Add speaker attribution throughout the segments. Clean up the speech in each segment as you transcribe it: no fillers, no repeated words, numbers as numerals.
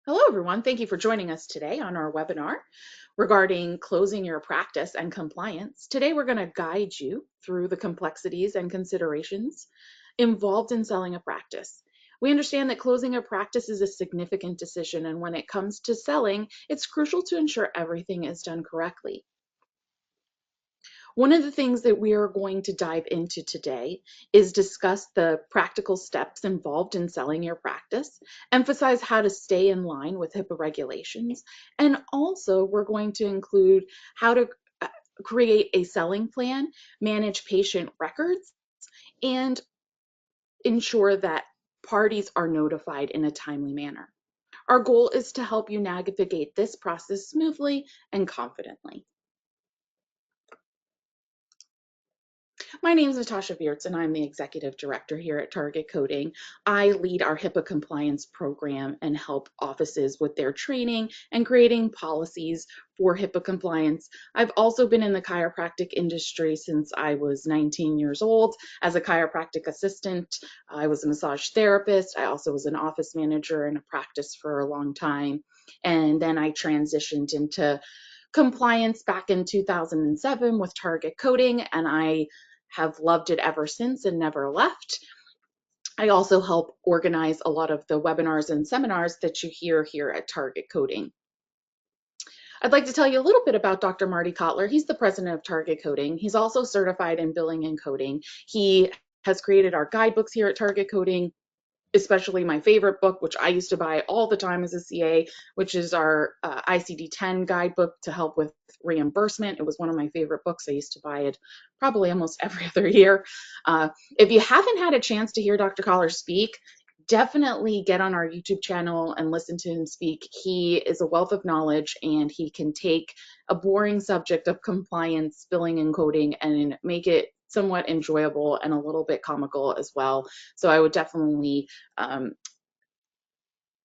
Speaker 1: Hello, everyone. Thank you for joining us today on our webinar regarding closing your practice and compliance. Today, we're going to guide you through the complexities and considerations involved in selling a practice. We understand that closing a practice is a significant decision, and when it comes to selling, it's crucial to ensure everything is done correctly. One of the things that we are going to dive into today is discuss the practical steps involved in selling your practice, emphasize how to stay in line with HIPAA regulations, and also we're going to include how to create a selling plan, manage patient records, and ensure that parties are notified in a timely manner. Our goal is to help you navigate this process smoothly and confidently. My name is Natasha and I'm the Executive Director here at Target Coding. I lead our HIPAA compliance program and help offices with their training and creating policies for HIPAA compliance. I've also been in the chiropractic industry since I was 19 years old as a chiropractic assistant. I was a massage therapist. I also was an office manager in a practice for a long time. And then I transitioned into compliance back in 2007 with Target Coding, and I have loved it ever since and never left. I also help organize a lot of the webinars and seminars that you hear here at Target Coding. I'd like to tell you a little bit about Dr. Marty Kotler. He's the president of Target Coding. He's also certified in billing and coding. He has created our guidebooks here at Target Coding, especially my favorite book, which I used to buy all the time as a CA, which is our ICD-10 guidebook to help with reimbursement. It was one of my favorite books. I used to buy it probably almost every other year. If you haven't had a chance to hear Dr. Collar speak, definitely get on our YouTube channel and listen to him speak. He is a wealth of knowledge, and he can take a boring subject of compliance, billing, and coding and make it somewhat enjoyable and a little bit comical as well. So I would definitely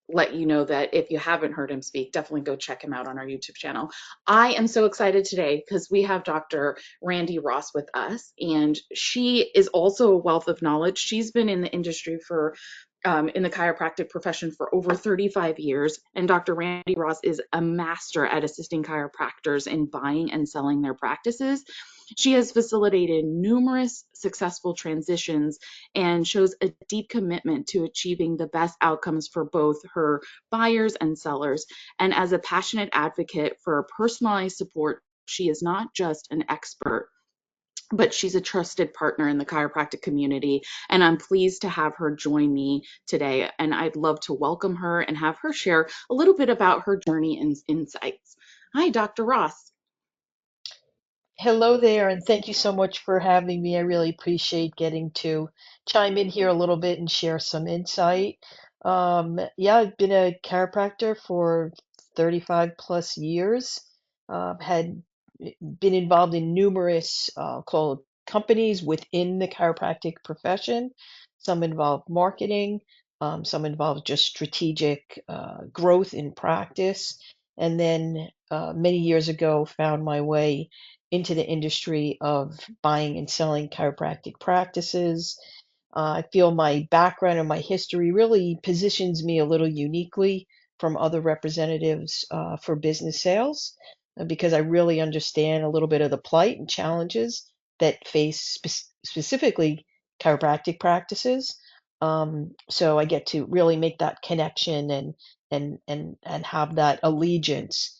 Speaker 1: let you know that if you haven't heard him speak, definitely go check him out on our YouTube channel. I am so excited today because we have Dr. Randi Ross with us, and she is also a wealth of knowledge. She's been in the industry for in the chiropractic profession for over 35 years, and Dr. Randi Ross is a master at assisting chiropractors in buying and selling their practices. She has facilitated numerous successful transitions and shows a deep commitment to achieving the best outcomes for both her buyers and sellers. And as a passionate advocate for personalized support, she is not just an expert, but she's a trusted partner in the chiropractic community. And I'm pleased to have her join me today. And I'd love to welcome her and have her share a little bit about her journey and insights. Hi, Dr. Ross.
Speaker 2: Hello there, and thank you so much for having me. I really appreciate getting to chime in here a little bit and share some insight. Yeah, I've been a chiropractor for 35 plus years. Had been involved in numerous called companies within the chiropractic profession. Some involve marketing, some involve just strategic growth in practice. And then many years ago, found my way into the industry of buying and selling chiropractic practices. I feel my background and my history really positions me a little uniquely from other representatives for business sales because I really understand a little bit of the plight and challenges that face specifically chiropractic practices. So I get to really make that connection and have that allegiance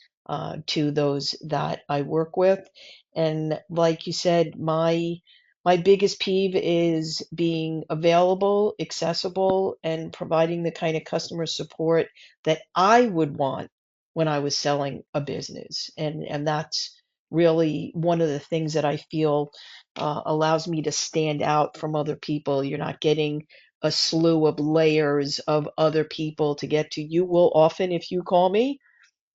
Speaker 2: to those that I work with. And like you said, my biggest peeve is being available, accessible, and providing the kind of customer support that I would want when I was selling a business. And that's really one of the things that I feel allows me to stand out from other people. You're not getting a slew of layers of other people to get to. You will often, if you call me,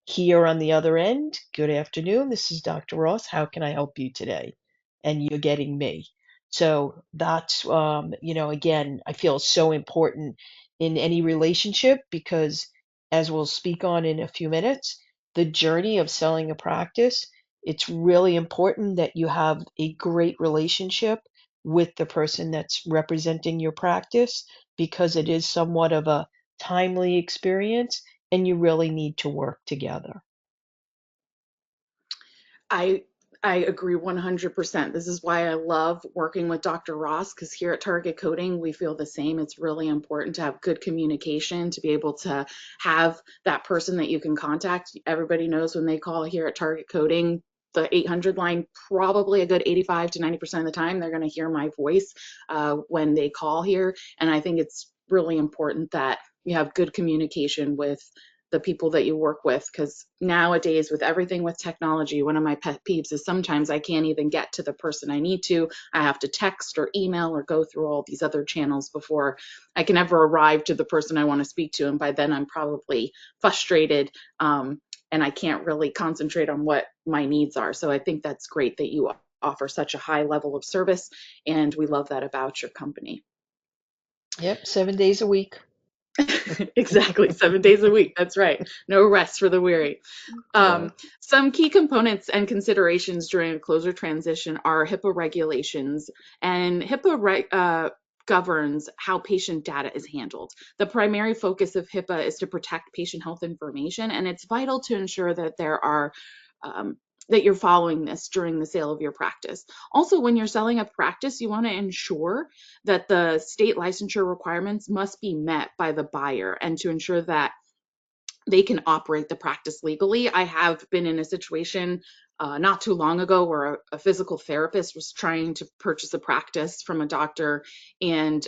Speaker 2: here on the other end, good afternoon. This is Dr. Ross. How can I help you today? And you're getting me. So that's, again, I feel so important in any relationship because, as we'll speak on in a few minutes, the journey of selling a practice, it's really important that you have a great relationship with the person that's representing your practice because it is somewhat of a timely experience and you really need to work together.
Speaker 1: I I agree 100%. This is why I love working with Dr. Ross, because here at Target Coding, we feel the same. It's really important to have good communication, to be able to have that person that you can contact. Everybody knows when they call here at Target Coding, the 800 line, probably a good 85 to 90% of the time, they're going to hear my voice when they call here. And I think it's really important that you have good communication with the people that you work with, because nowadays with everything with technology, one of my pet peeves is sometimes I can't even get to the person I need to. I have to text or email or go through all these other channels before I can ever arrive to the person I want to speak to, and by then I'm probably frustrated, and I can't really concentrate on what my needs are. So I think that's great that you offer such a high level of service, and we love that about your company.
Speaker 2: Yep, 7 days a week.
Speaker 1: Exactly, 7 days a week. That's right. No rest for the weary.
Speaker 2: Yeah.
Speaker 1: Some key components and considerations during a closure transition are HIPAA regulations, and governs how patient data is handled. The primary focus of HIPAA is to protect patient health information, and it's vital to ensure that um, that you're following this during the sale of your practice. Also, when you're selling a practice, you want to ensure that the state licensure requirements must be met by the buyer, and to ensure that they can operate the practice legally. I have been in a situation not too long ago where a physical therapist was trying to purchase a practice from a doctor, and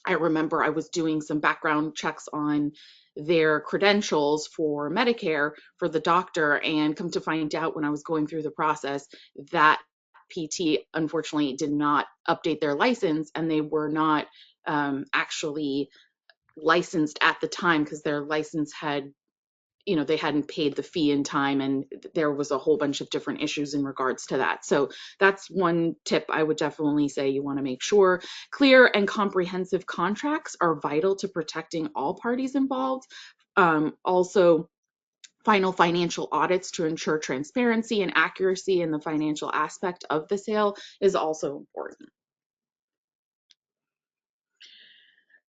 Speaker 1: I remember I was doing some background checks on their credentials for Medicare for the doctor, and come to find out when I was going through the process that PT unfortunately did not update their license, and they were not actually licensed at the time, because their license had, they hadn't paid the fee in time, and there was a whole bunch of different issues in regards to that. So that's one tip I would definitely say you want to make sure. Clear and comprehensive contracts are vital to protecting all parties involved. Also, final financial audits to ensure transparency and accuracy in the financial aspect of the sale is also important.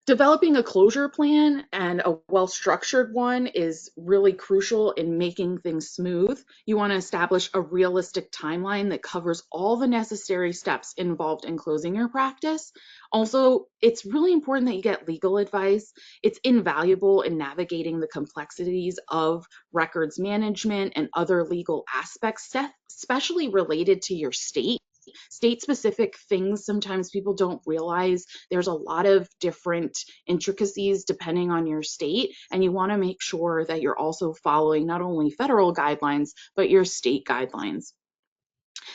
Speaker 1: Developing a closure plan, and a well structured one, is really crucial in making things smooth. You want to establish a realistic timeline that covers all the necessary steps involved in closing your practice. Also, it's really important that you get legal advice. It's invaluable in navigating the complexities of records management and other legal aspects, especially related to your state specific things. Sometimes people don't realize there's a lot of different intricacies depending on your state, and you want to make sure that you're also following not only federal guidelines but your state guidelines.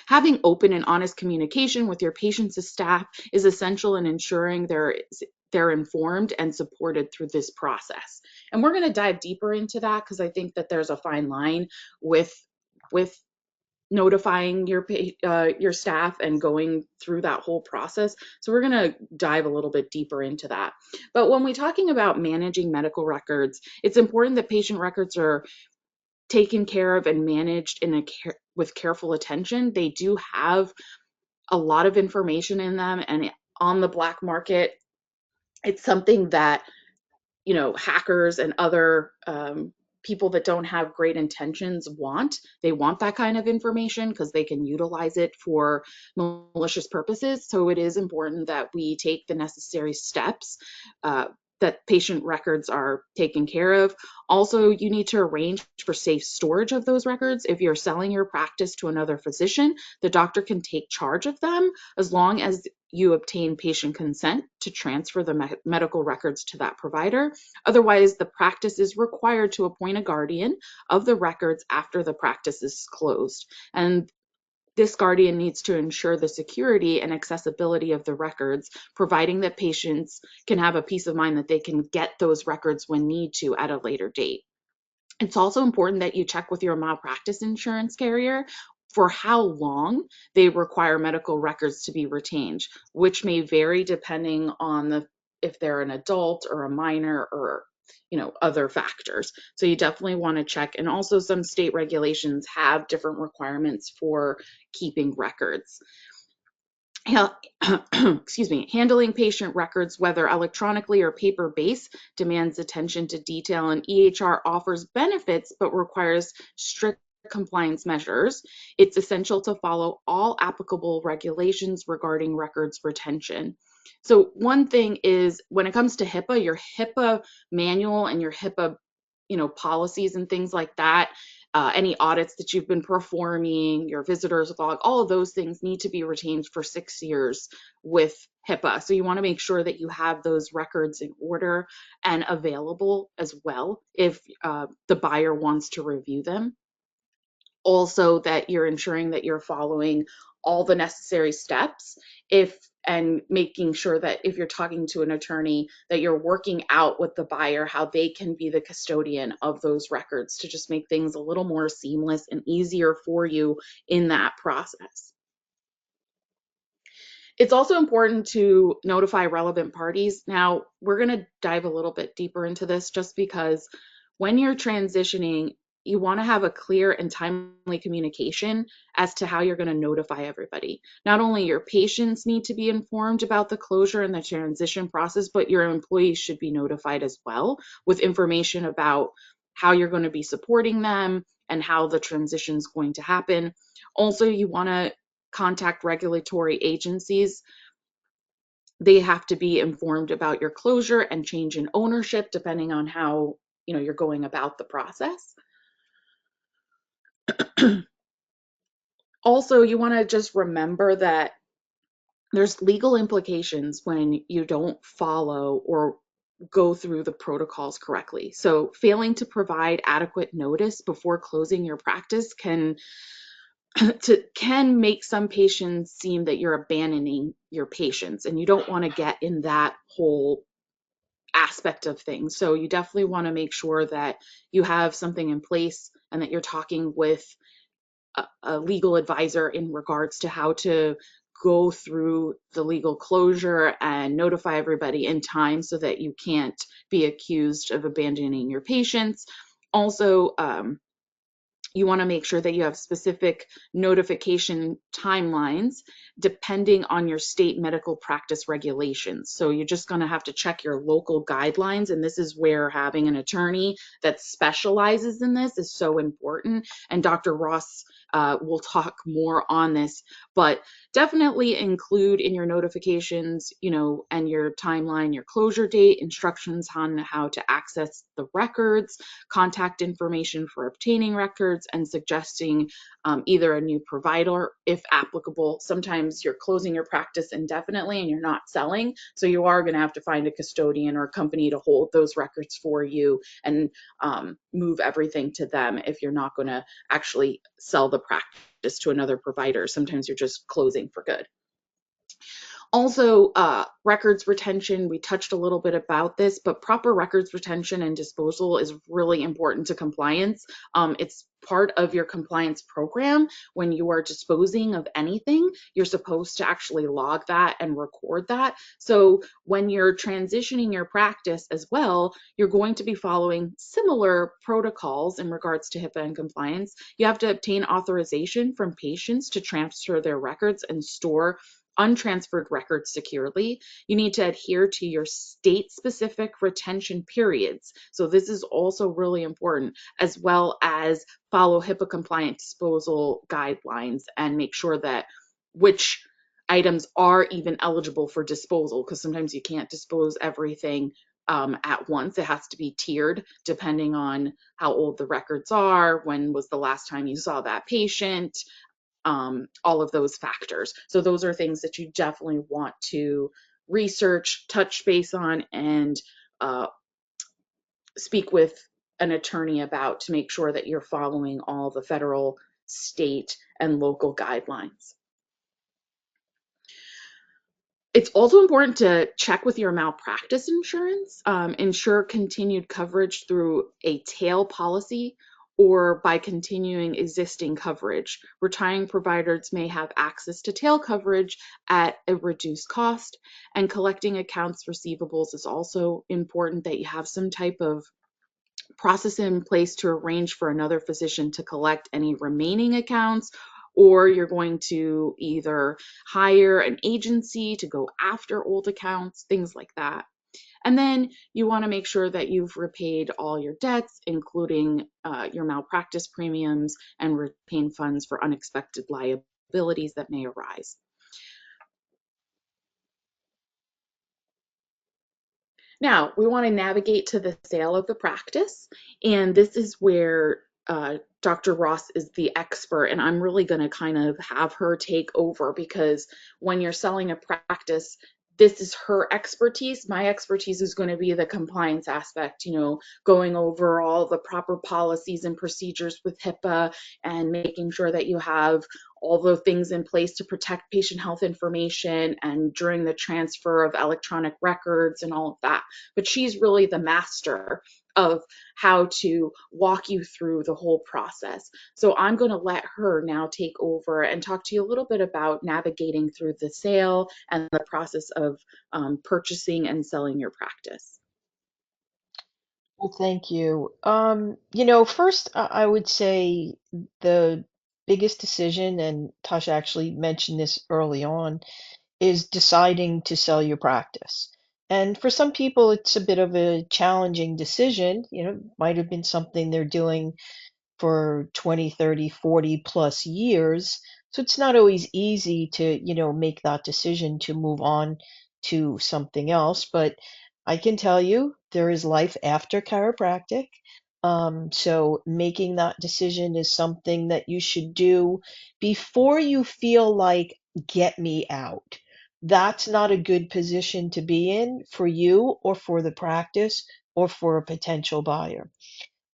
Speaker 1: Having open and honest communication with your patients and staff is essential in ensuring they're informed and supported through this process. And we're going to dive deeper into that, because I think that there's a fine line with with notifying your staff and going through that whole process. So we're going to dive a little bit deeper into that. But when we're talking about managing medical records, it's important that patient records are taken care of and managed with careful attention. They do have a lot of information in them, and on the black market, it's something that, hackers and other people that don't have great intentions want. They want that kind of information because they can utilize it for malicious purposes. So it is important that we take the necessary steps, that patient records are taken care of. Also, you need to arrange for safe storage of those records. If you're selling your practice to another physician, the doctor can take charge of them, as long as you obtain patient consent to transfer the medical records to that provider. Otherwise, the practice is required to appoint a guardian of the records after the practice is closed. And this guardian needs to ensure the security and accessibility of the records, providing that patients can have a peace of mind that they can get those records when need to at a later date. It's also important that you check with your malpractice insurance carrier for how long they require medical records to be retained, which may vary depending on if they're an adult or a minor, or other factors. So you definitely want to check. And also, some state regulations have different requirements for keeping records. excuse me, handling patient records, whether electronically or paper based, demands attention to detail, and EHR offers benefits but requires strict compliance measures. It's essential to follow all applicable regulations regarding records retention. So, one thing is when it comes to HIPAA, your HIPAA manual and your HIPAA policies and things like that, any audits that you've been performing, your visitors log, all of those things need to be retained for 6 years with HIPAA. So you want to make sure that you have those records in order and available as well if the buyer wants to review them. Also, that you're ensuring that you're following all the necessary steps, if and making sure that if you're talking to an attorney, that you're working out with the buyer how they can be the custodian of those records to just make things a little more seamless and easier for you in that process. It's also important to notify relevant parties. Now, we're going to dive a little bit deeper into this just because when you're transitioning, you want to have a clear and timely communication as to how you're going to notify everybody. Not only your patients need to be informed about the closure and the transition process, but your employees should be notified as well with information about how you're going to be supporting them and how the transition is going to happen. Also, you want to contact regulatory agencies. They have to be informed about your closure and change in ownership depending on how you're going about the process. Also, you want to just remember that there's legal implications when you don't follow or go through the protocols correctly. So failing to provide adequate notice before closing your practice can make some patients seem that you're abandoning your patients, and you don't want to get in that whole aspect of things. So you definitely want to make sure that you have something in place and that you're talking with a legal advisor in regards to how to go through the legal closure and notify everybody in time so that you can't be accused of abandoning your patients. Also, you want to make sure that you have specific notification timelines depending on your state medical practice regulations. So you're just going to have to check your local guidelines. And this is where having an attorney that specializes in this is so important. And Dr. Ross will talk more on this, but definitely include in your notifications, and your timeline, your closure date, instructions on how to access the records, contact information for obtaining records, and suggesting either a new provider if applicable. Sometimes you're closing your practice indefinitely and you're not selling, so you are going to have to find a custodian or a company to hold those records for you and move everything to them if you're not going to actually sell the practice to another provider. Sometimes you're just closing for good. Also, records retention, we touched a little bit about this, but proper records retention and disposal is really important to compliance. It's part of your compliance program. When you are disposing of anything, you're supposed to actually log that and record that. So when you're transitioning your practice as well, you're going to be following similar protocols in regards to HIPAA and compliance. You have to obtain authorization from patients to transfer their records and store untransferred records securely. You need to adhere to your state-specific retention periods. So this is also really important, as well as follow HIPAA compliant disposal guidelines and make sure that which items are even eligible for disposal, because sometimes you can't dispose everything at once. It has to be tiered depending on how old the records are, when was the last time you saw that patient, all of those factors. So those are things that you definitely want to research, touch base on, and uh, speak with an attorney about to make sure that you're following all the federal, state, and local guidelines. It's also important to check with your malpractice insurance, ensure continued coverage through a tail policy or by continuing existing coverage. Retiring providers may have access to tail coverage at a reduced cost, and collecting accounts receivables is also important, that you have some type of process in place to arrange for another physician to collect any remaining accounts or you're going to either hire an agency to go after old accounts, things like that. And then you want to make sure that you've repaid all your debts, including your malpractice premiums and retained funds for unexpected liabilities that may arise. Now, we want to navigate to the sale of the practice, and this is where Dr. Ross is the expert, and I'm really going to kind of have her take over because when you're selling a practice, this is her expertise. My expertise is going to be the compliance aspect, going over all the proper policies and procedures with HIPAA and making sure that you have all the things in place to protect patient health information and during the transfer of electronic records and all of that. But she's really the master of how to walk you through the whole process. So I'm going to let her now take over and talk to you a little bit about navigating through the sale and the process of purchasing and selling your practice.
Speaker 2: Well, thank you. First, I would say the biggest decision, and Tasha actually mentioned this early on, is deciding to sell your practice. And for some people, it's a bit of a challenging decision. Might have been something they're doing for 20, 30, 40 plus years. So it's not always easy to, make that decision to move on to something else. But I can tell you there is life after chiropractic. So making that decision is something that you should do before you feel like, get me out. That's not a good position to be in for you or for the practice or for a potential buyer.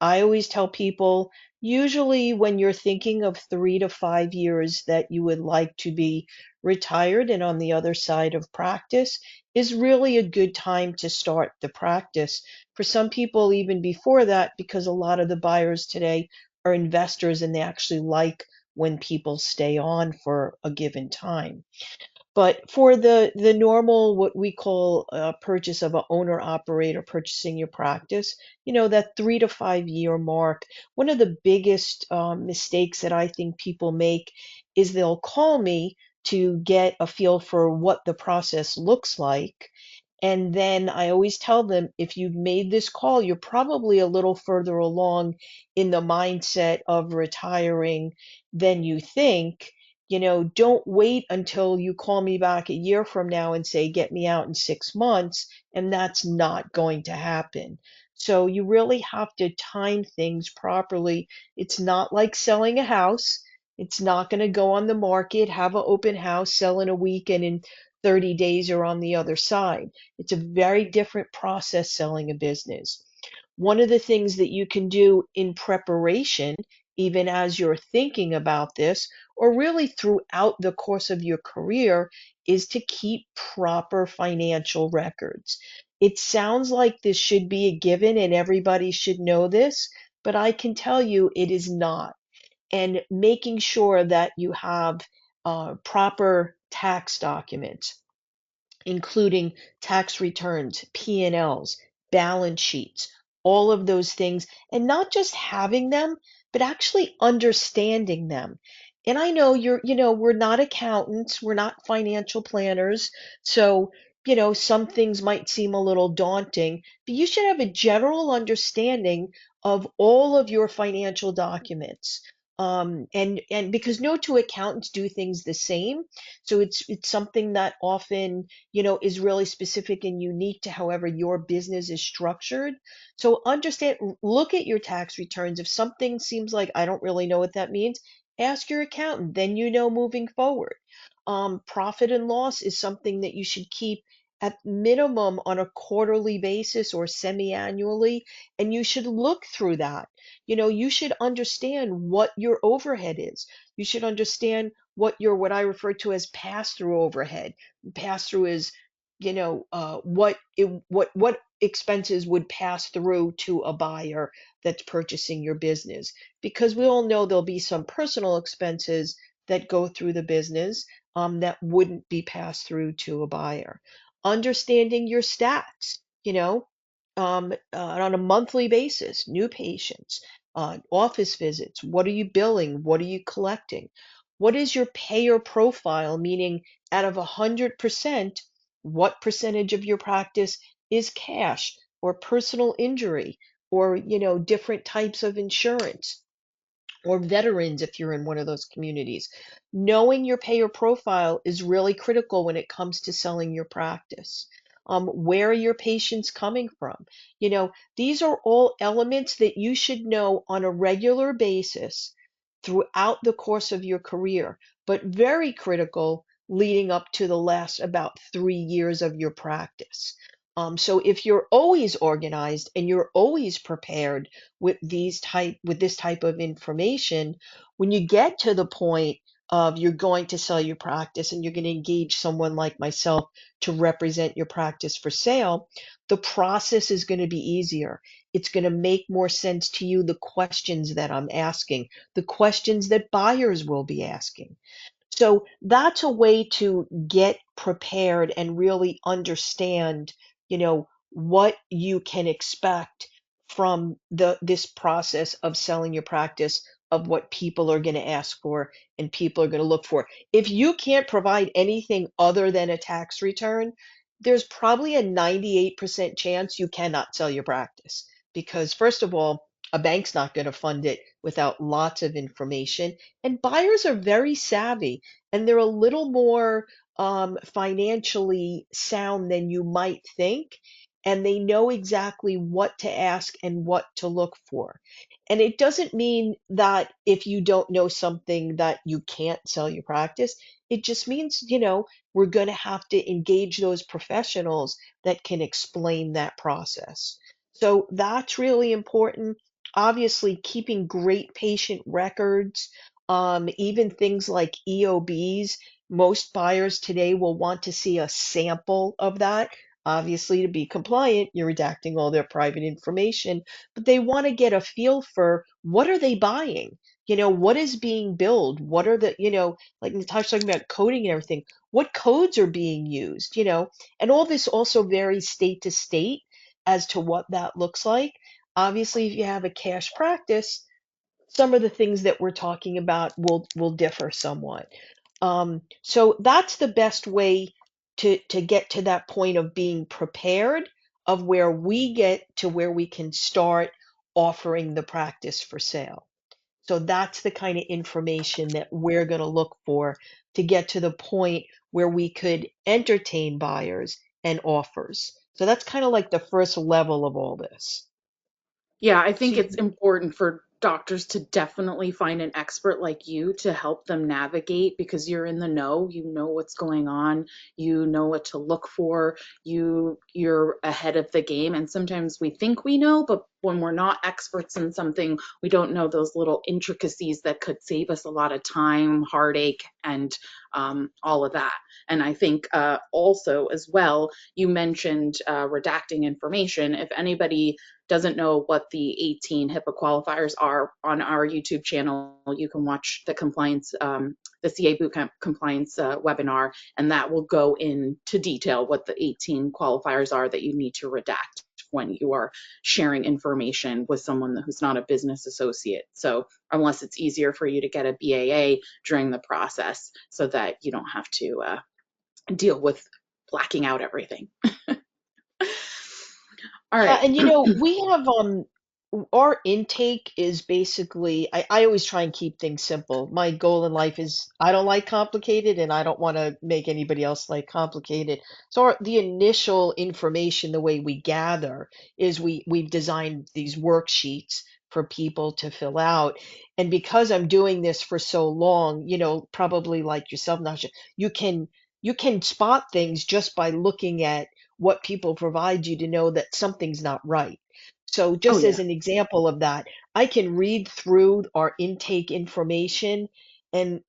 Speaker 2: I always tell people, usually when you're thinking of 3 to 5 years that you would like to be retired and on the other side of practice, is really a good time to start the practice. For some people, even before that, because a lot of the buyers today are investors and they actually like when people stay on for a given time. But for the normal, what we call purchase of an owner operator purchasing your practice, that 3 to 5 year mark, one of the biggest mistakes that I think people make is they'll call me to get a feel for what the process looks like. And then I always tell them, if you've made this call, you're probably a little further along in the mindset of retiring than you think. Don't wait until you call me back a year from now and say, get me out in 6 months, and that's not going to happen. So you really have to time things properly. It's not like selling a house. It's not going to go on the market, have an open house, sell in a week, and in 30 days you're on the other side. It's a very different process selling a business. One of the things that you can do in preparation, even as you're thinking about this, or really throughout the course of your career, is to keep proper financial records. It sounds like this should be a given and everybody should know this, but I can tell you it is not. And making sure that you have proper tax documents, including tax returns, P&Ls, balance sheets, all of those things, and not just having them, but actually understanding them. And I know we're not accountants, we're not financial planners, so, some things might seem a little daunting, but you should have a general understanding of all of your financial documents. And because no two accountants do things the same, so it's something that often is really specific and unique to however your business is structured. So understand, look at your tax returns. If something seems like I don't really know what that means, ask your accountant, then moving forward. Profit and loss is something that you should keep at minimum on a quarterly basis or semi-annually, and you should look through that. You should understand what your overhead is. You should understand what I refer to as pass-through overhead. Pass-through is, what expenses would pass through to a buyer that's purchasing your business. Because we all know there'll be some personal expenses that go through the business that wouldn't be passed through to a buyer. Understanding your stats, on a monthly basis, new patients, office visits, what are you billing? What are you collecting? what is your payer profile? Meaning, out of 100%, what percentage of your practice is cash or personal injury or, different types of insurance? Or veterans if you're in one of those communities. Knowing your payer profile is really critical when it comes to selling your practice. Where are your patients coming from? These are all elements that you should know on a regular basis throughout the course of your career, but very critical leading up to the last about 3 years of your practice. So if you're always organized and you're always prepared with this type of information, when you get to the point of you're going to sell your practice and you're going to engage someone like myself to represent your practice for sale, the process is going to be easier. It's going to make more sense to you, the questions that I'm asking, the questions that buyers will be asking. So that's a way to get prepared and really understand, what you can expect from this process of selling your practice, of what people are going to ask for and people are going to look for. If you can't provide anything other than a tax return, there's probably a 98% chance you cannot sell your practice because first of all, a bank's not going to fund it without lots of information. And buyers are very savvy and they're a little more financially sound than you might think. And they know exactly what to ask and what to look for. And it doesn't mean that if you don't know something that you can't sell your practice. It just means, we're going to have to engage those professionals that can explain that process. So that's really important. Obviously, keeping great patient records, even things like EOBs. Most buyers today will want to see a sample of that. Obviously, to be compliant, you're redacting all their private information, but they want to get a feel for what are they buying? What is being billed? What are like Natasha talking about coding and everything, what codes are being used, and all this also varies state to state as to what that looks like. Obviously, if you have a cash practice, some of the things that we're talking about will differ somewhat. So that's the best way to get to that point of being prepared, of where we get to where we can start offering the practice for sale. So that's the kind of information that we're going to look for to get to the point where we could entertain buyers and offers. So that's kind of like the first level of all this.
Speaker 1: Yeah, I
Speaker 2: So
Speaker 1: think it's important for doctors to definitely find an expert like you to help them navigate because you're in the know, you know what's going on, you know what to look for, you're ahead of the game and sometimes we think we know, but when we're not experts in something, we don't know those little intricacies that could save us a lot of time, heartache, and all of that. And I think also as well, you mentioned redacting information. If anybody doesn't know what the 18 HIPAA qualifiers are, on our YouTube channel, you can watch the CA Bootcamp compliance webinar, and that will go into detail what the 18 qualifiers are that you need to redact when you are sharing information with someone who's not a business associate. So unless it's easier for you to get a BAA during the process so that you don't have to deal with blacking out everything. All
Speaker 2: Yeah,
Speaker 1: right.
Speaker 2: and we have our intake is basically I always try and keep things simple. My goal in life is I don't like complicated and I don't want to make anybody else like complicated. So the initial information, the way we gather is we've designed these worksheets for people to fill out. And because I'm doing this for so long, probably like yourself, Nasha, you can spot things just by looking at what people provide you to know that something's not right. So
Speaker 1: Oh,
Speaker 2: just as
Speaker 1: yeah.
Speaker 2: an example of that, I can read through our intake information and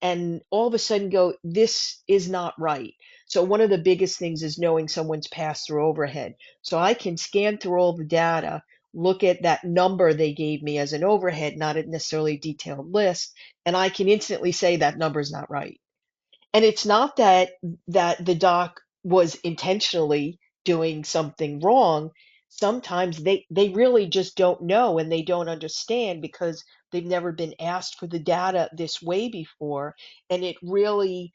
Speaker 2: all of a sudden go, this is not right. So one of the biggest things is knowing someone's pass through overhead. So I can scan through all the data, look at that number they gave me as an overhead, not a necessarily detailed list, and I can instantly say that number's not right. And it's not that the doc was intentionally doing something wrong. sometimes they really just don't know and they don't understand because they've never been asked for the data this way before. And it really,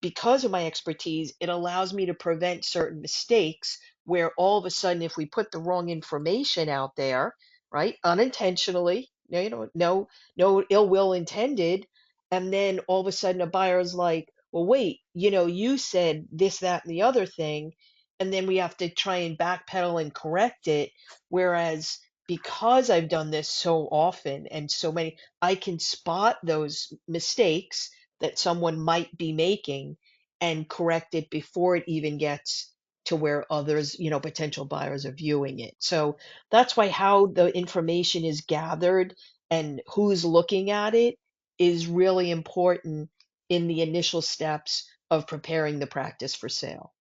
Speaker 2: because of my expertise, it allows me to prevent certain mistakes where all of a sudden, if we put the wrong information out there, right, unintentionally, no ill will intended, and then all of a sudden a buyer's like, well, wait, you said this, that, and the other thing, and then we have to try and backpedal and correct it. Whereas because I've done this so often and so many, I can spot those mistakes that someone might be making and correct it before it even gets to where others, potential buyers are viewing it. So that's why how the information is gathered and who's looking at it is really important in the initial steps of preparing the practice for sale.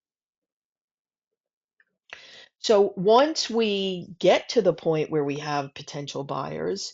Speaker 2: So once we get to the point where we have potential buyers,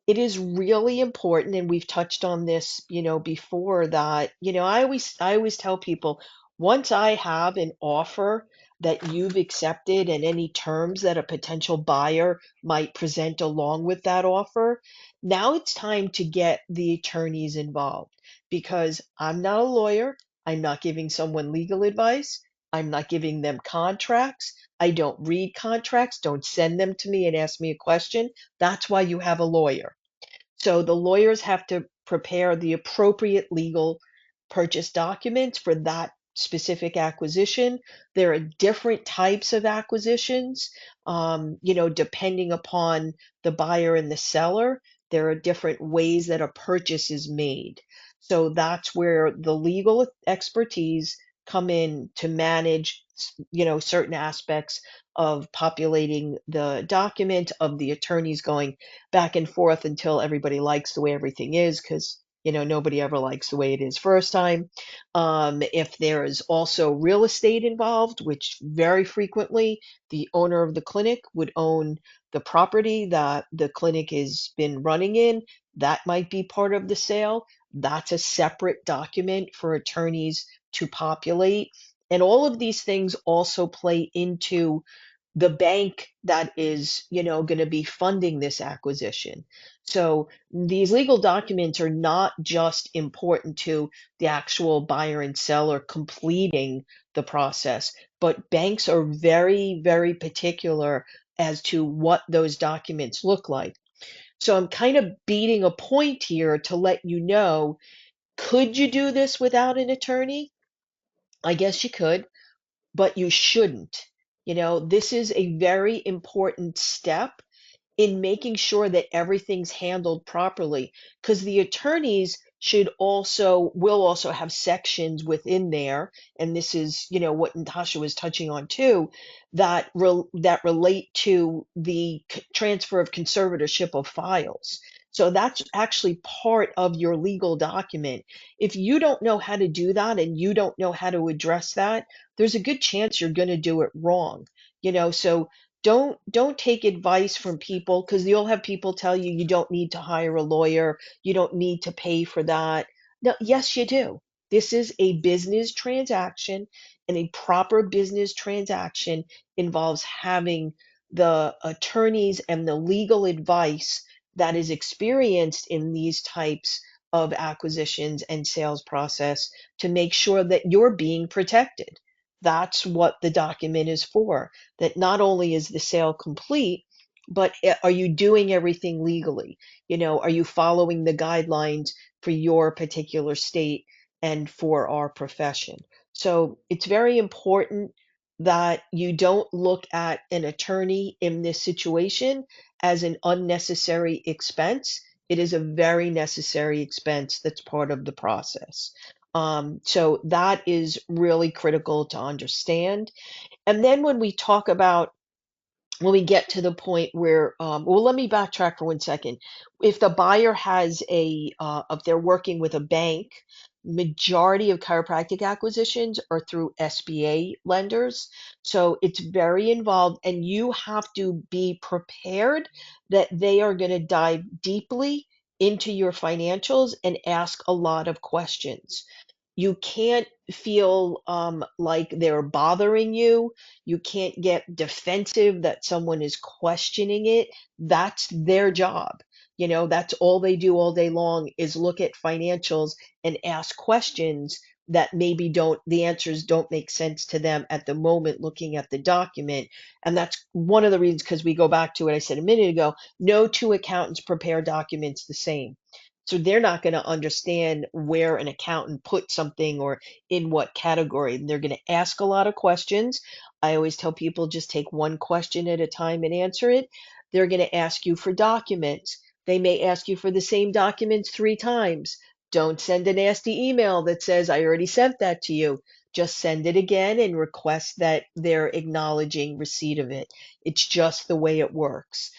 Speaker 2: it is really important, and we've touched on this, before that, I always tell people, once I have an offer that you've accepted and any terms that a potential buyer might present along with that offer, now it's time to get the attorneys involved because I'm not a lawyer. I'm not giving someone legal advice. I'm not giving them contracts. I don't read contracts. Don't send them to me and ask me a question. That's why you have a lawyer. So the lawyers have to prepare the appropriate legal purchase documents for that specific acquisition. There are different types of acquisitions, depending upon the buyer and the seller. There are different ways that a purchase is made. So that's where the legal expertise come in to manage, certain aspects of populating the document, of the attorneys going back and forth until everybody likes the way everything is, because nobody ever likes the way it is first time. If there is also real estate involved, which very frequently the owner of the clinic would own the property that the clinic has been running in, that might be part of the sale. That's a separate document for attorneys to populate. And all of these things also play into the bank that is, going to be funding this acquisition. So these legal documents are not just important to the actual buyer and seller completing the process, but banks are very, very particular as to what those documents look like. So I'm kind of beating a point here to let you know, could you do this without an attorney? I guess you could, but you shouldn't. This is a very important step in making sure that everything's handled properly, because the attorneys will also have sections within there, and this is what Natasha was touching on too, that relate to the transfer of conservatorship of files. So that's actually part of your legal document. If you don't know how to do that and you don't know how to address that, there's a good chance you're going to do it wrong. So don't take advice from people, because you'll have people tell you you don't need to hire a lawyer, you don't need to pay for that. No, yes, you do. This is a business transaction, and a proper business transaction involves having the attorneys and the legal advice that is experienced in these types of acquisitions and sales process to make sure that you're being protected. That's what the document is for, that not only is the sale complete, but are you doing everything legally? Are you following the guidelines for your particular state and for our profession? So it's very important that you don't look at an attorney in this situation as an unnecessary expense. It is a very necessary expense that's part of the process. So that is really critical to understand. And then when we get to the point where, well, let me backtrack for 1 second. If the buyer if they're working with a bank, majority of chiropractic acquisitions are through SBA lenders. So it's very involved, and you have to be prepared that they are going to dive deeply into your financials and ask a lot of questions. you can't feel like they're bothering you. You can't get defensive that someone is questioning it. That's their job. That's all they do all day long is look at financials and ask questions that maybe the answers don't make sense to them at the moment looking at the document. And that's one of the reasons, because we go back to what I said a minute ago, no two accountants prepare documents the same. So they're not going to understand where an accountant put something or in what category. They're going to ask a lot of questions. I always tell people just take one question at a time and answer it. They're going to ask you for documents. They may ask you for the same documents 3 times. Don't send a nasty email that says, I already sent that to you. Just send it again and request that they're acknowledging receipt of it. It's just the way it works.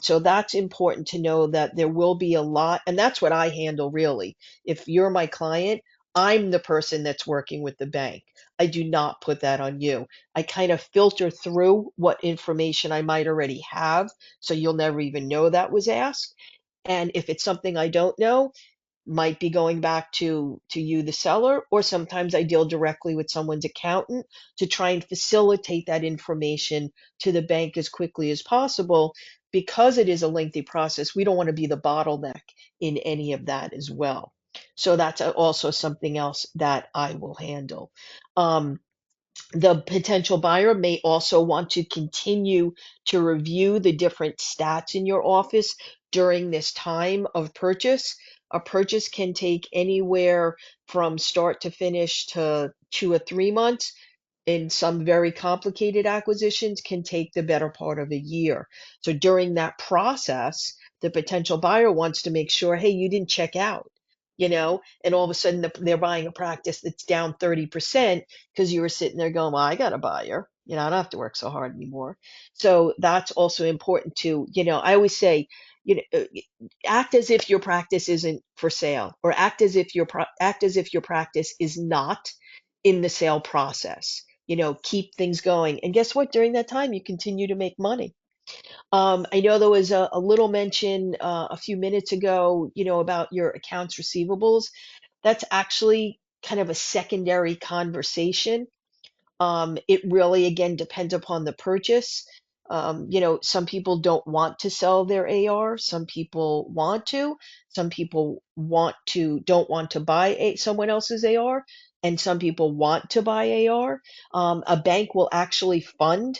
Speaker 2: So that's important to know that there will be a lot, and that's what I handle really. If you're my client, I'm the person that's working with the bank. I do not put that on you. I kind of filter through what information I might already have, so you'll never even know that was asked. And if it's something I don't know, might be going back to you, the seller, or sometimes I deal directly with someone's accountant to try and facilitate that information to the bank as quickly as possible. Because it is a lengthy process, we don't want to be the bottleneck in any of that as well. So that's also something else that I will handle. Um, the potential buyer may also want to continue to review the different stats in your office during this time of purchase. A purchase can take anywhere from start to finish to 2 or 3 months. In some very complicated acquisitions can take the better part of a year. So during that process, the potential buyer wants to make sure, hey, you didn't check out, and all of a sudden they're buying a practice that's down 30% because you were sitting there going, well, I got a buyer. I don't have to work so hard anymore. So that's also important to, I always say, act as if your practice isn't for sale, or act as if your practice is not in the sale process. Keep things going. And guess what? During that time, you continue to make money. I know there was a little mention a few minutes ago, about your accounts receivables. That's actually kind of a secondary conversation. It really, again, depends upon the purchase. Some people don't want to sell their AR. Some people want to. Some people don't want to buy someone else's AR, and some people want to buy AR. A bank will actually fund,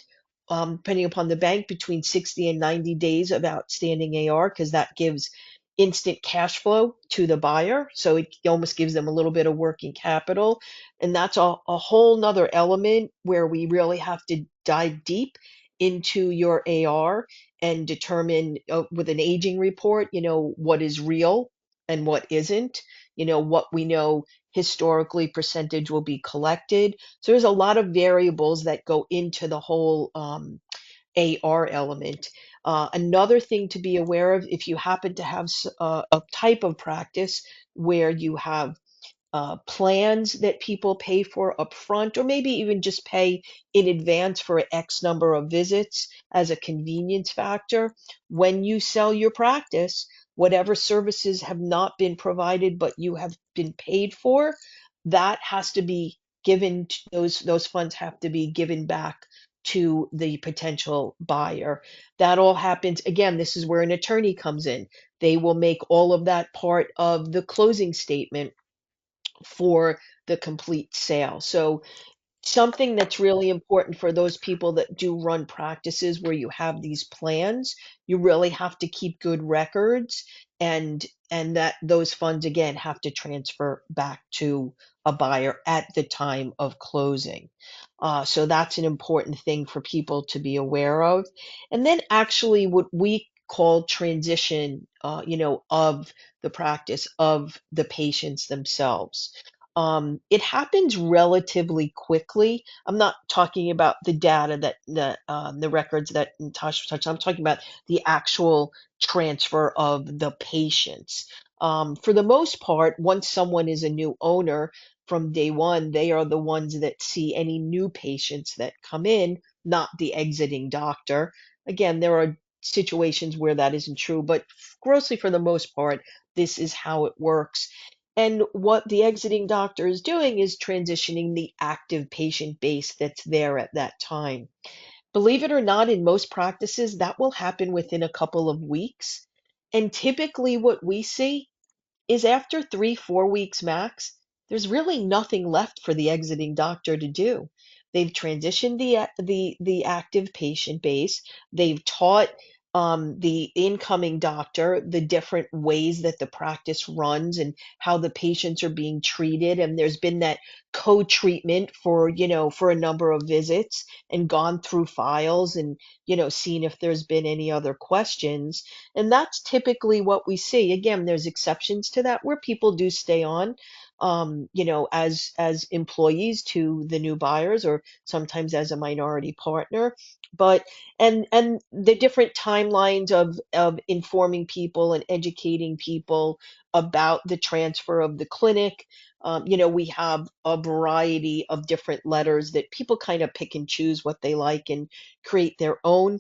Speaker 2: depending upon the bank, between 60 and 90 days of outstanding AR, because that gives instant cash flow to the buyer. So it almost gives them a little bit of working capital, and that's a whole nother element where we really have to dive deep into your AR and determine, with an aging report, what is real and what isn't, what we know historically percentage will be collected. So there's a lot of variables that go into the whole AR element. Another thing to be aware of, if you happen to have a type of practice where you have plans that people pay for upfront, or maybe even just pay in advance for X number of visits as a convenience factor. When you sell your practice, whatever services have not been provided but you have been paid for, that has to be given. Those funds have to be given back to the potential buyer. That all happens. Again, this is where an attorney comes in. They will make all of that part of the closing statement for the complete sale. So something that's really important for those people that do run practices where you have these plans, you really have to keep good records, and that those funds again have to transfer back to a buyer at the time of closing. So that's an important thing for people to be aware of. And then actually what we call transition, of the practice of the patients themselves. It happens relatively quickly. I'm not talking about the data the records that Natasha touched on. I'm talking about the actual transfer of the patients. For the most part, once someone is a new owner from day one, they are the ones that see any new patients that come in, not the exiting doctor. Again, there are situations where that isn't true, but grossly for the most part, this is how it works. And what the exiting doctor is doing is transitioning the active patient base that's there at that time. Believe it or not, in most practices, that will happen within a couple of weeks. And typically, what we see is after 3, 4 weeks max, there's really nothing left for the exiting doctor to do. They've transitioned the active patient base. They've taught the incoming doctor the different ways that the practice runs and how the patients are being treated. And there's been that co-treatment for, for a number of visits and gone through files and, seen if there's been any other questions. And that's typically what we see. Again, there's exceptions to that where people do stay on, as employees to the new buyers or sometimes as a minority partner. But and the different timelines of informing people and educating people about the transfer of the clinic. We have a variety of different letters that people kind of pick and choose what they like and create their own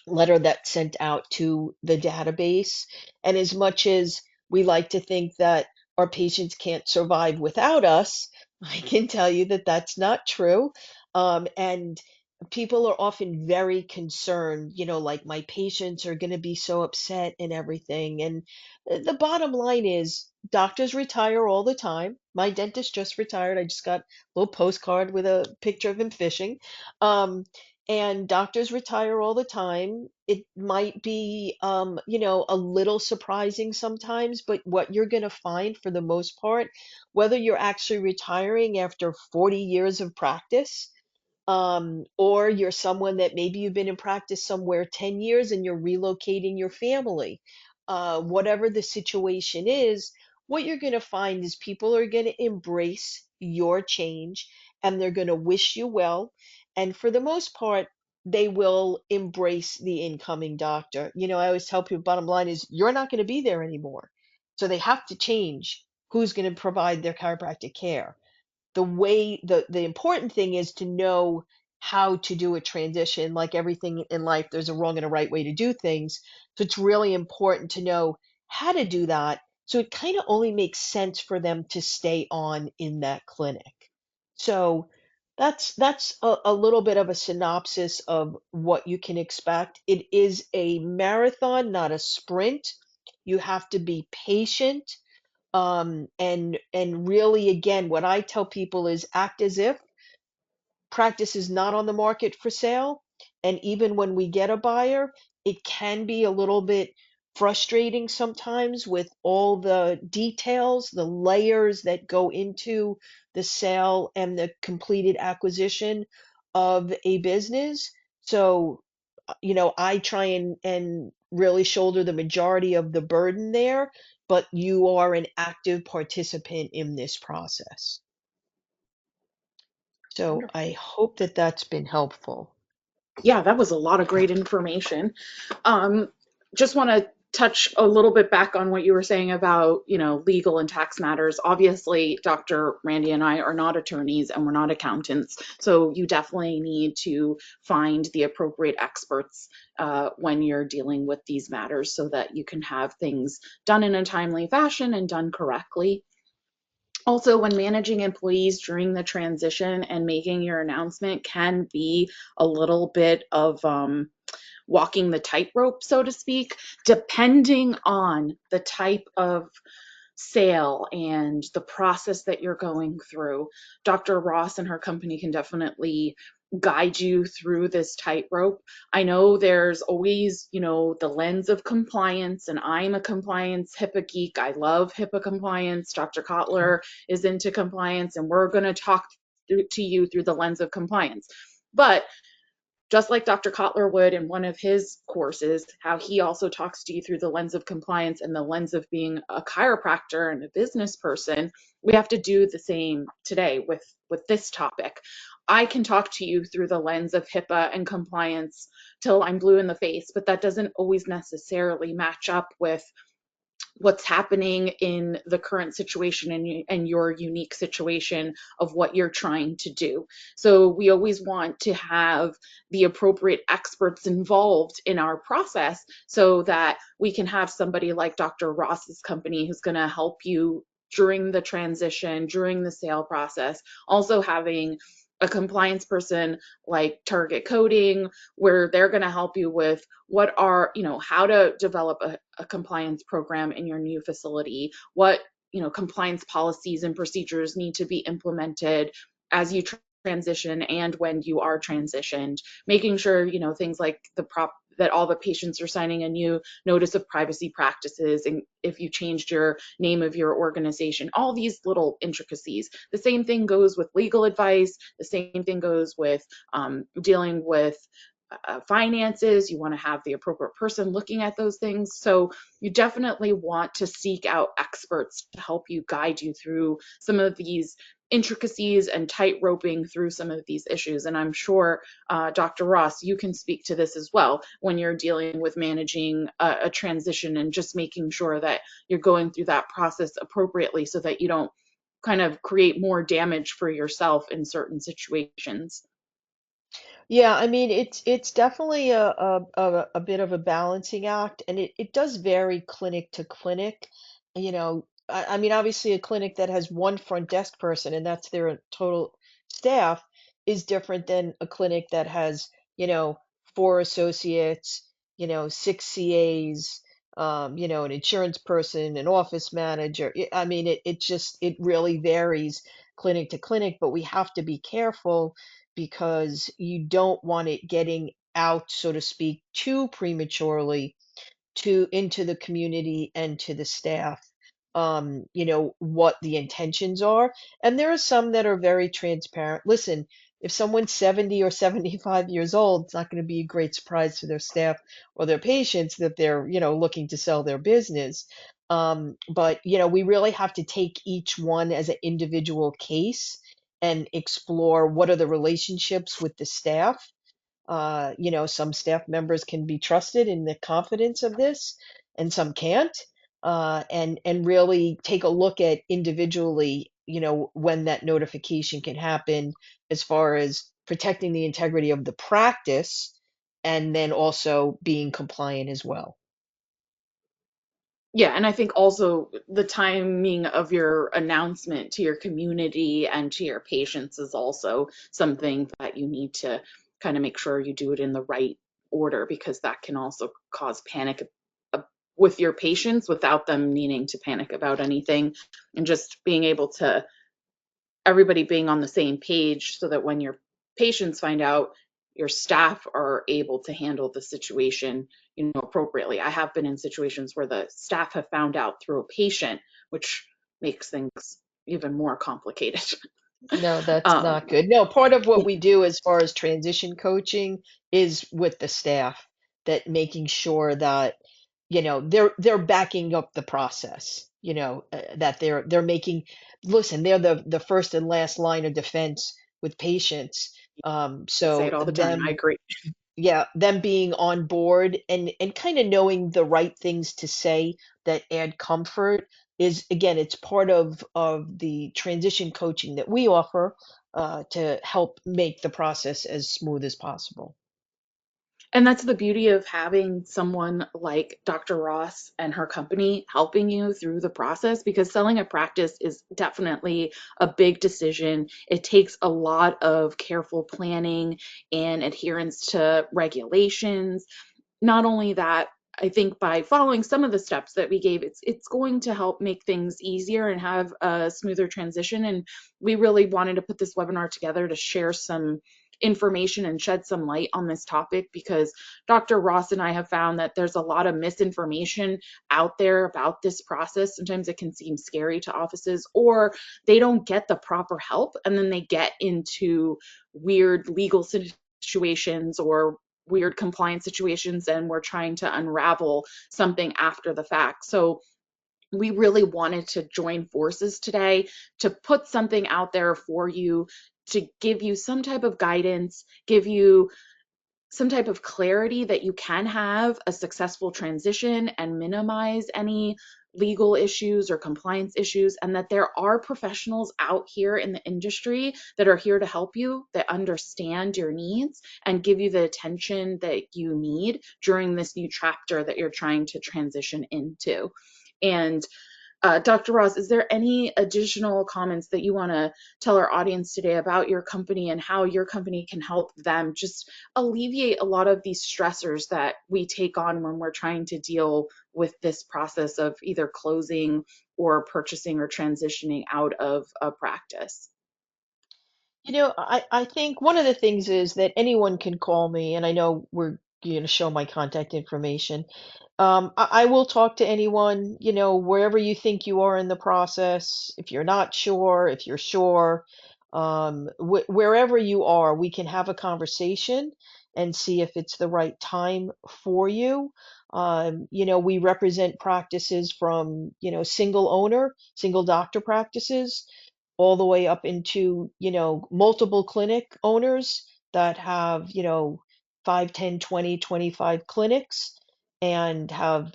Speaker 2: letter that's sent out to the database. And as much as we like to think that our patients can't survive without us, I can tell you that that's not true. And people are often very concerned, like my patients are going to be so upset and everything. And the bottom line is doctors retire all the time. My dentist just retired. I just got a little postcard with a picture of him fishing. Um, and doctors retire all the time. It might be, a little surprising sometimes, but what you're going to find for the most part, whether you're actually retiring after 40 years of practice, or you're someone that maybe you've been in practice somewhere 10 years and you're relocating your family. Whatever the situation is, what you're going to find is people are going to embrace your change and they're going to wish you well. And for the most part, they will embrace the incoming doctor. I always tell people, bottom line is you're not going to be there anymore. So they have to change who's going to provide their chiropractic care. The important thing is to know how to do a transition. Like everything in life, there's a wrong and a right way to do things. So it's really important to know how to do that, so it kind of only makes sense for them to stay on in that clinic. So that's a little bit of a synopsis of what you can expect. It is a marathon, not a sprint. You have to be patient, and really, again, what I tell people is act as if practice is not on the market for sale. And even when we get a buyer, it can be a little bit frustrating sometimes with all the details, the layers that go into the sale and the completed acquisition of a business. So, I try and really shoulder the majority of the burden there, but you are an active participant in this process. So I
Speaker 1: Wonderful.
Speaker 2: hope that that's been helpful.
Speaker 1: Yeah, that was a lot of great information. Um, just want to touch a little bit back on what you were saying about, legal and tax matters. Obviously, Dr. Randy and I are not attorneys and we're not accountants, so you definitely need to find the appropriate experts when you're dealing with these matters so that you can have things done in a timely fashion and done correctly. Also, when managing employees during the transition and making your announcement can be a little bit of walking the tightrope, so to speak, depending on the type of sale and the process that you're going through. Dr. Ross and her company can definitely guide you through this tightrope. I know there's always, the lens of compliance, and I'm a compliance HIPAA geek. I love HIPAA compliance. Dr. Kotler is into compliance, and we're going to talk to you through the lens of compliance. But just like Dr. Kotler would in one of his courses, how he also talks to you through the lens of compliance and the lens of being a chiropractor and a business person, we have to do the same today with this topic. I can talk to you through the lens of HIPAA and compliance till I'm blue in the face, but that doesn't always necessarily match up with what's happening in the current situation and your unique situation of what you're trying to do. So we always want to have the appropriate experts involved in our process so that we can have somebody like Dr. Ross's company who's going to help you during the transition, during the sale process. Also having a compliance person like Target Coding, where they're going to help you with what are, how to develop a compliance program in your new facility, what, compliance policies and procedures need to be implemented as you transition and when you are transitioned, making sure, things like that all the patients are signing a new notice of privacy practices, and if you changed your name of your organization, all these little intricacies. The same thing goes with legal advice. The same thing goes with dealing with finances. You want to have the appropriate person looking at those things. So you definitely want to seek out experts to help you guide you through some of these intricacies and tight roping through some of these issues. And I'm sure, Dr. Ross, you can speak to this as well when you're dealing with managing a transition and just making sure that you're going through that process appropriately so that you don't kind of create more damage for yourself in certain situations.
Speaker 2: Yeah, I mean it's definitely a bit of a balancing act, and it does vary clinic to clinic. I mean obviously a clinic that has one front desk person and that's their total staff is different than a clinic that has, you know, four associates, six CAs, an insurance person, an office manager. I mean it really varies clinic to clinic, but we have to be careful because you don't want it getting out, so to speak, too prematurely to into the community and to the staff, what the intentions are. And there are some that are very transparent. Listen, if someone's 70 or 75 years old, it's not going to be a great surprise to their staff or their patients that they're, looking to sell their business. But, we really have to take each one as an individual case and explore what are the relationships with the staff. Some staff members can be trusted in the confidence of this, and some can't. And really take a look at individually, when that notification can happen, as far as protecting the integrity of the practice, and then also being compliant as well.
Speaker 1: Yeah, and I think also the timing of your announcement to your community and to your patients is also something that you need to kind of make sure you do it in the right order, because that can also cause panic uh, with your patients without them needing to panic about anything, and just being able to everybody being on the same page so that when your patients find out, your staff are able to handle the situation, appropriately. I have been in situations where the staff have found out through a patient, which makes things even more complicated.
Speaker 2: No, that's
Speaker 1: um,
Speaker 2: not good. No, part of what we do as far as transition coaching is with the staff, that making sure that, they're backing up the process, that they're making, listen, they're the first and last line of defense with patients.
Speaker 1: I say it
Speaker 2: So
Speaker 1: all the time. I
Speaker 2: them
Speaker 1: agree.
Speaker 2: yeah, them being on board and kind of knowing the right things to say that add comfort is, again, it's part of the transition coaching that we offer, to help make the process as smooth as possible.
Speaker 1: And that's the beauty of having someone like Dr. Ross and her company helping you through the process, because selling a practice is definitely a big decision. It takes a lot of careful planning and adherence to regulations. Not only that, I think by following some of the steps that we gave, it's going to help make things easier and have a smoother transition. And we really wanted to put this webinar together to share some information and shed some light on this topic, because Dr. Ross and I have found that there's a lot of misinformation out there about this process. Sometimes it can seem scary to offices, or they don't get the proper help, and then they get into weird legal situations or weird compliance situations, and we're trying to unravel something after the fact. So we really wanted to join forces today to put something out there for you, to give you some type of guidance, give you some type of clarity that you can have a successful transition and minimize any legal issues or compliance issues, and that there are professionals out here in the industry that are here to help you, that understand your needs and give you the attention that you need during this new chapter that you're trying to transition into. And Dr. Ross, is there any additional comments that you want to tell our audience today about your company and how your company can help them just alleviate a lot of these stressors that we take on when we're trying to deal with this process of either closing or purchasing or transitioning out of a practice?
Speaker 2: I think one of the things is that anyone can call me, and I know we're going to show my contact information. I will talk to anyone, wherever you think you are in the process. If you're not sure, if you're sure, wherever you are, we can have a conversation and see if it's the right time for you. We represent practices from, single owner, single doctor practices all the way up into, multiple clinic owners that have, 5, 10, 20, 25 clinics and have,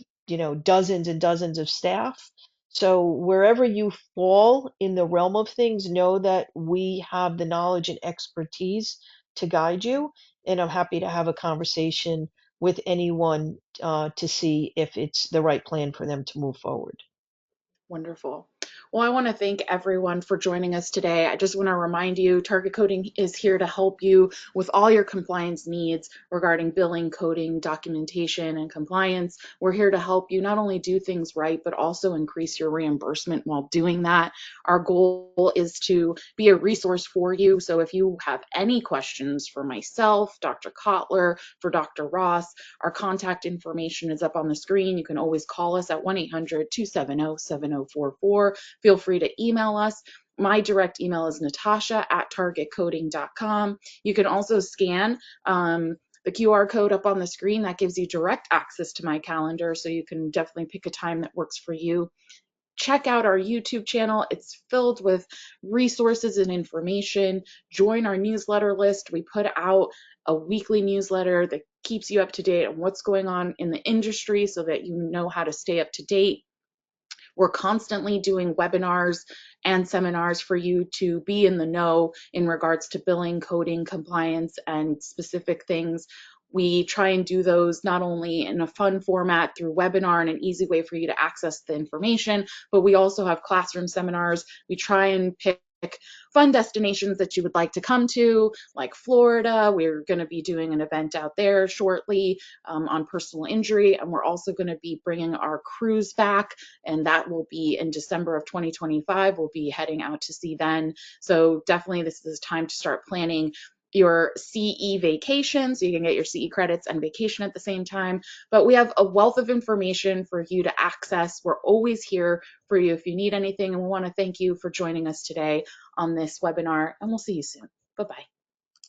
Speaker 2: dozens and dozens of staff. So wherever you fall in the realm of things, know that we have the knowledge and expertise to guide you. And I'm happy to have a conversation with anyone to see if it's the right plan for them to move forward.
Speaker 1: Wonderful. Well, I want to thank everyone for joining us today. I just want to remind you, Target Coding is here to help you with all your compliance needs regarding billing, coding, documentation, and compliance. We're here to help you not only do things right, but also increase your reimbursement while doing that. Our goal is to be a resource for you. So if you have any questions for myself, Dr. Kotler, for Dr. Ross, our contact information is up on the screen. You can always call us at 1-800-270-7044. Feel free to email us. My direct email is natasha@targetcoding.com. You can also scan the QR code up on the screen. That gives you direct access to my calendar, so you can definitely pick a time that works for you. Check out our YouTube channel. It's filled with resources and information. Join our newsletter list. We put out a weekly newsletter that keeps you up to date on what's going on in the industry so that you know how to stay up to date. We're constantly doing webinars and seminars for you to be in the know in regards to billing, coding, compliance, and specific things. We try and do those not only in a fun format through webinar and an easy way for you to access the information, but we also have classroom seminars. We try and pick fun destinations that you would like to come to, like Florida. We're going to be doing an event out there shortly on personal injury, and we're also going to be bringing our cruise back, and that will be in December of 2025. We'll be heading out to sea then. So definitely this is time to start planning your CE vacation so you can get your CE credits and vacation at the same time. But we have a wealth of information for you to access. We're always here for you if you need anything. And we want to thank you for joining us today on this webinar, and we'll see you soon. Bye-bye.